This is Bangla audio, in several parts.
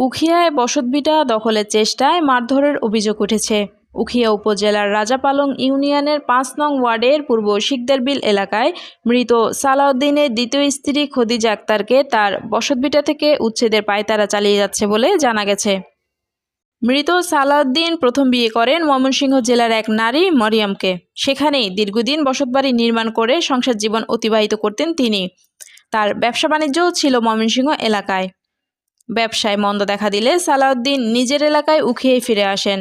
উখিয়ায় বসতভিটা দখলের চেষ্টায় মারধরের অভিযোগ উঠেছে। উখিয়া উপজেলার রাজাপালং ইউনিয়নের ৫ নং ওয়ার্ডের পূর্ব শিকদারবিল এলাকায় মৃত সালাউদ্দিনের দ্বিতীয় স্ত্রী খদিজা আক্তারকে তার বসতভিটা থেকে উচ্ছেদের পায়তারা চালিয়ে যাচ্ছে বলে জানা গেছে। মৃত সালাউদ্দিন প্রথম বিয়ে করেন ময়মনসিংহ জেলার এক নারী মরিয়মকে। সেখানেই দীর্ঘদিন বসতবাড়ি নির্মাণ করে সংসার জীবন অতিবাহিত করতেন তিনি। তার ব্যবসা বাণিজ্যও ছিল ময়মনসিংহ এলাকায়। ব্যবসায় মন্দা দেখা দিলে সালাউদ্দিন নিজের এলাকায় উখিয়ায় ফিরে আসেন।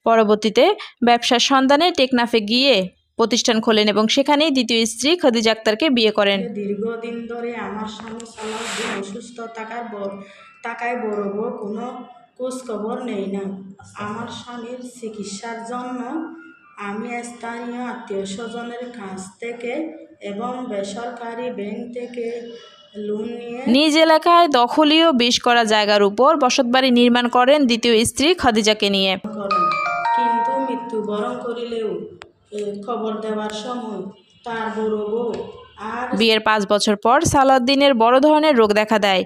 পরবর্তীতে ব্যবসার সন্ধানে টেকনাফে গিয়ে প্রতিষ্ঠান খোলেন এবং সেখানেই দ্বিতীয় স্ত্রী খদিজা আক্তারকে বিয়ে করেন। দীর্ঘদিন ধরে আমার স্বামী সালাউদ্দিন অসুস্থ টাকায় বড় কোনো খোঁজ খবর নেই না। আমার স্বামীর চিকিৎসার জন্য আমি স্থানীয় আত্মীয় স্বজনের কাছ থেকে এবং বেসরকারি ব্যাংক থেকে লোন নিয়ে নিজ এলাকায় দখলীয় বিশ করা জায়গার উপর বসতবাড়ি নির্মাণ করেন দ্বিতীয় স্ত্রী খদিজাকে নিয়ে। কিন্তু মৃত্যুবরণ করিলেও খবর দেওয়ার সময় তার বড় বউ আর বিয়ের ৫ বছর পর সালাউদ্দিনের বড় ধরনের রোগ দেখা দেয়।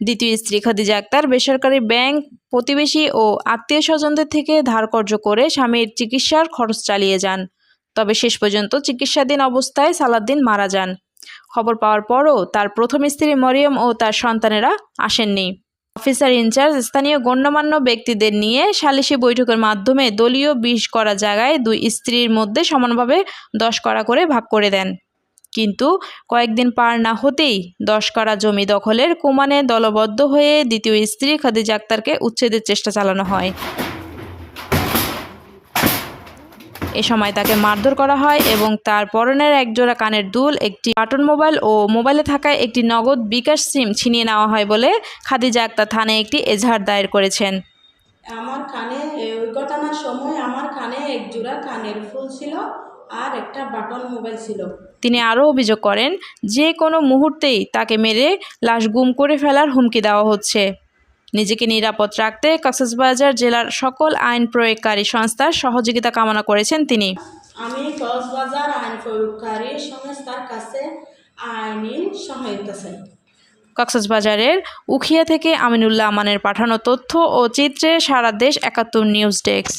দ্বিতীয় স্ত্রী খদিজা আক্তার বেসরকারি ব্যাংক, প্রতিবেশী ও আত্মীয় স্বজনদের থেকে ধার কর্জ করে স্বামীর চিকিৎসার খরচ চালিয়ে যান। তবে শেষ পর্যন্ত চিকিৎসাধীন অবস্থায় সালাউদ্দিন মারা যান। খবর পাওয়ার পরও তার প্রথম স্ত্রী মরিয়ম ও তার সন্তানেরা আসেননি। অফিসার ইনচার্জ স্থানীয় গণ্যমান্য ব্যক্তিদের নিয়ে সালিশি বৈঠকের মাধ্যমে দলীয় ২০ করা জায়গায় দুই স্ত্রীর মধ্যে সমানভাবে ১০ করা করে ভাগ করে দেন। কিন্তু কয়েকদিন পার না হতেই ১০ করা জমি দখলের কুমানে দলবদ্ধ হয়ে দ্বিতীয় স্ত্রী খদিজা আক্তারকে উচ্ছেদের চেষ্টা চালানো হয়। এ সময় তাকে মারধর করা হয় এবং তার পরনের একজোড়া কানের দুল, একটি বাটন মোবাইল ও মোবাইলে থাকা একটি নগদ বিকাশ সিম ছিনিয়ে নেওয়া হয় বলে খদিজা আক্তার থানায় একটি এজাহার দায়ের করেছেন। আমার কানে ওই ঘটনার সময় আমার কানে একজোড়া কানের ফুল ছিল আর একটা বাটন মোবাইল ছিল। তিনি আরও অভিযোগ করেন, যে কোনো মুহূর্তেই তাকে মেরে লাশ গুম করে ফেলার হুমকি দেওয়া হচ্ছে। নিজেকে নিরাপদ রাখতে কক্সবাজার জেলার সকল আইন প্রয়োগকারী সংস্থার সহযোগিতা কামনা করেছেন তিনি। আমি কক্সবাজার আইন প্রয়োগকারী সংস্থার কাছে আইনি সহায়তা চাই। কক্সবাজারের উখিয়া থেকে আমিনুল্লাহ আমানের পাঠানো তথ্য ও চিত্রে সারা দেশ ৭১ নিউজ ডেস্ক।